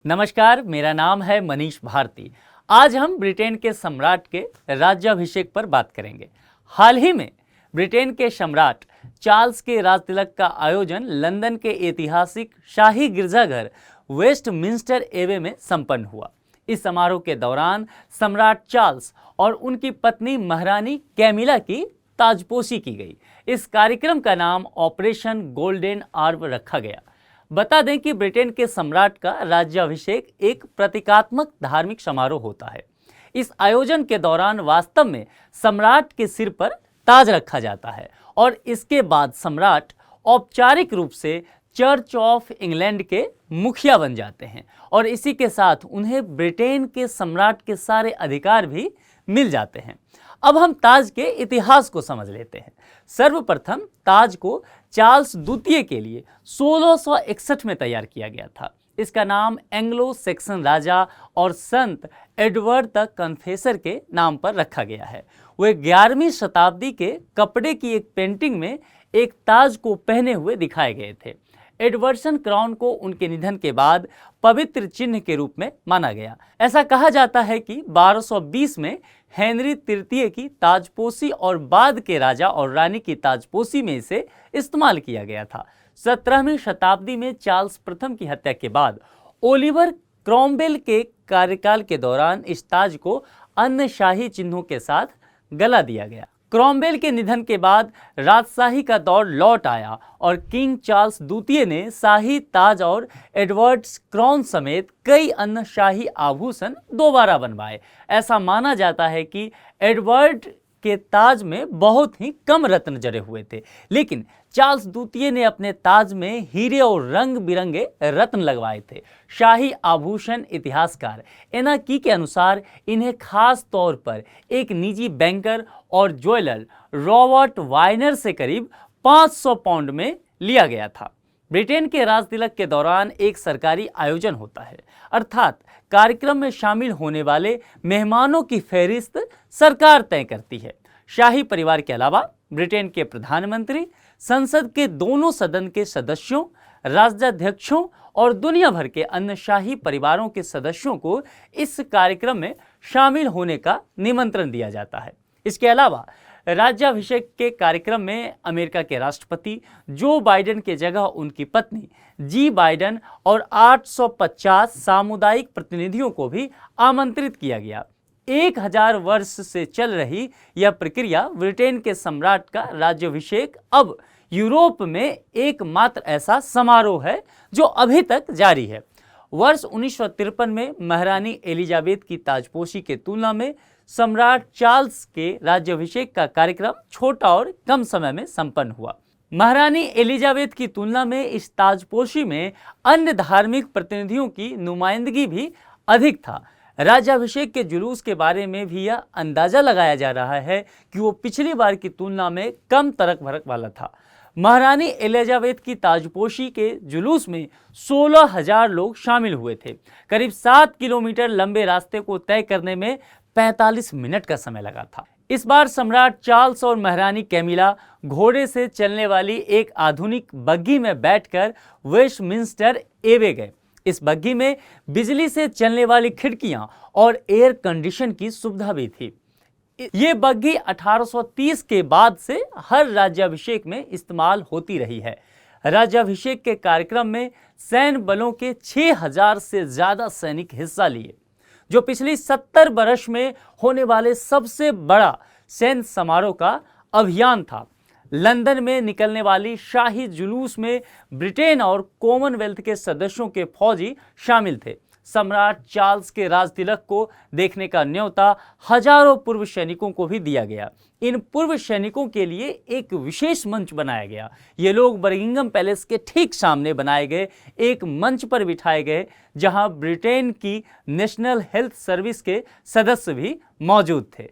नमस्कार, मेरा नाम है मनीष भारती। आज हम ब्रिटेन के सम्राट के राज्याभिषेक पर बात करेंगे। हाल ही में ब्रिटेन के सम्राट चार्ल्स के राजतिलक का आयोजन लंदन के ऐतिहासिक शाही गिरजाघर वेस्टमिंस्टर एबे में संपन्न हुआ। इस समारोह के दौरान सम्राट चार्ल्स और उनकी पत्नी महारानी कैमिला की ताजपोशी की गई। इस कार्यक्रम का नाम ऑपरेशन गोल्डन आर्म रखा गया। बता दें कि ब्रिटेन के सम्राट का राज्याभिषेक एक प्रतीकात्मक धार्मिक समारोह होता है। इस आयोजन के दौरान वास्तव में सम्राट के सिर पर ताज रखा जाता है और इसके बाद सम्राट औपचारिक रूप से चर्च ऑफ इंग्लैंड के मुखिया बन जाते हैं और इसी के साथ उन्हें ब्रिटेन के सम्राट के सारे अधिकार भी मिल जाते हैं। अब हम ताज के इतिहास को समझ लेते हैं। सर्वप्रथम ताज को चार्ल्स द्वितीय के लिए 1661 में तैयार किया गया था। इसका नाम एंग्लो सैक्सन राजा और संत एडवर्ड द कन्फेसर के नाम पर रखा गया है। वे 11वीं शताब्दी के कपड़े की एक पेंटिंग में एक ताज को पहने हुए दिखाए गए थे। एडवर्सन क्राउन को उनके निधन के बाद पवित्र चिन्ह के रूप में माना गया। ऐसा कहा जाता है कि 1220 में हेनरी तृतीय की ताजपोशी और बाद के राजा और रानी की ताजपोशी में इसे इस्तेमाल किया गया था। 17वीं शताब्दी में चार्ल्स प्रथम की हत्या के बाद ओलिवर क्रॉमवेल के कार्यकाल के दौरान इस ताज को अन्य शाही चिन्हों के साथ गला दिया गया। क्रॉमवेल के निधन के बाद राजशाही का दौर लौट आया और किंग चार्ल्स द्वितीय ने शाही ताज और एडवर्ड्स क्राउन समेत कई अन्य शाही आभूषण दोबारा बनवाए। ऐसा माना जाता है कि एडवर्ड के ताज में बहुत ही कम रत्न जड़े हुए थे, लेकिन चार्ल्स द्वितीय ने अपने ताज में हीरे और रंग बिरंगे रत्न लगवाए थे। शाही आभूषण इतिहासकार एना की के अनुसार इन्हें खास तौर पर एक निजी बैंकर और ज्वेलर रॉबर्ट वाइनर से करीब 500 पाउंड में लिया गया था। ब्रिटेन के राजतिलक के दौरान एक सरकारी आयोजन होता है, अर्थात कार्यक्रम में शामिल होने वाले मेहमानों की फहरिस्त सरकार तय करती है। शाही परिवार के अलावा ब्रिटेन के प्रधानमंत्री, संसद के दोनों सदन के सदस्यों, राज्याध्यक्षों और दुनिया भर के अन्य शाही परिवारों के सदस्यों को इस कार्यक्रम में शामिल होने का निमंत्रण दिया जाता है। इसके अलावा राज्याभिषेक के कार्यक्रम में अमेरिका के राष्ट्रपति जो बाइडेन के जगह उनकी पत्नी जी बाइडेन और 850 सामुदायिक प्रतिनिधियों को भी आमंत्रित किया गया। 1000 वर्ष से चल रही यह प्रक्रिया ब्रिटेन के सम्राट का राज्याभिषेक अब यूरोप में एकमात्र ऐसा समारोह है जो अभी तक जारी है। वर्ष 1953 में महारानी एलिजाबेथ की ताजपोशी के तुलना में सम्राट चार्ल्स के राज्याभिषेक का कार्यक्रम छोटा और कम समय में संपन्न हुआ। महारानी एलिजाबेथ की तुलना में इस ताजपोशी में अन्य धार्मिक प्रतिनिधियों की नुमाइंदगी भी अधिक था। राज्याभिषेक के जुलूस के बारे में भी यह अंदाजा लगाया जा रहा है कि वो पिछली बार की तुलना में कम तड़क भड़क वाला था। महारानी एलिजाबेथ की ताजपोशी के जुलूस में 16,000 लोग शामिल हुए थे। करीब 7 किलोमीटर लंबे रास्ते को तय करने में 45 मिनट का समय लगा था। इस बार सम्राट चार्ल्स और महारानी कैमिला घोड़े से चलने वाली एक आधुनिक बग्घी में बैठकर वेस्टमिंस्टर एबे गए। इस बग्घी में बिजली से चलने वाली खिड़कियां और एयर कंडीशन की सुविधा भी थी। ये बग्घी 1830 के बाद से हर राज्याभिषेक में इस्तेमाल होती रही है। राज्याभिषेक के कार्यक्रम में सैन्य बलों के 6000 से ज्यादा सैनिक हिस्सा लिए, जो पिछली 70 वर्ष में होने वाले सबसे बड़ा सैन्य समारोह का अभियान था। लंदन में निकलने वाली शाही जुलूस में ब्रिटेन और कॉमनवेल्थ के सदस्यों के फौजी शामिल थे। सम्राट चार्ल्स के राजतिलक को देखने का न्योता हजारों पूर्व सैनिकों को भी दिया गया। इन पूर्व सैनिकों के लिए एक विशेष मंच बनाया गया। ये लोग बकिंघम पैलेस के ठीक सामने बनाए गए एक मंच पर बिठाए गए, जहां ब्रिटेन की नेशनल हेल्थ सर्विस के सदस्य भी मौजूद थे।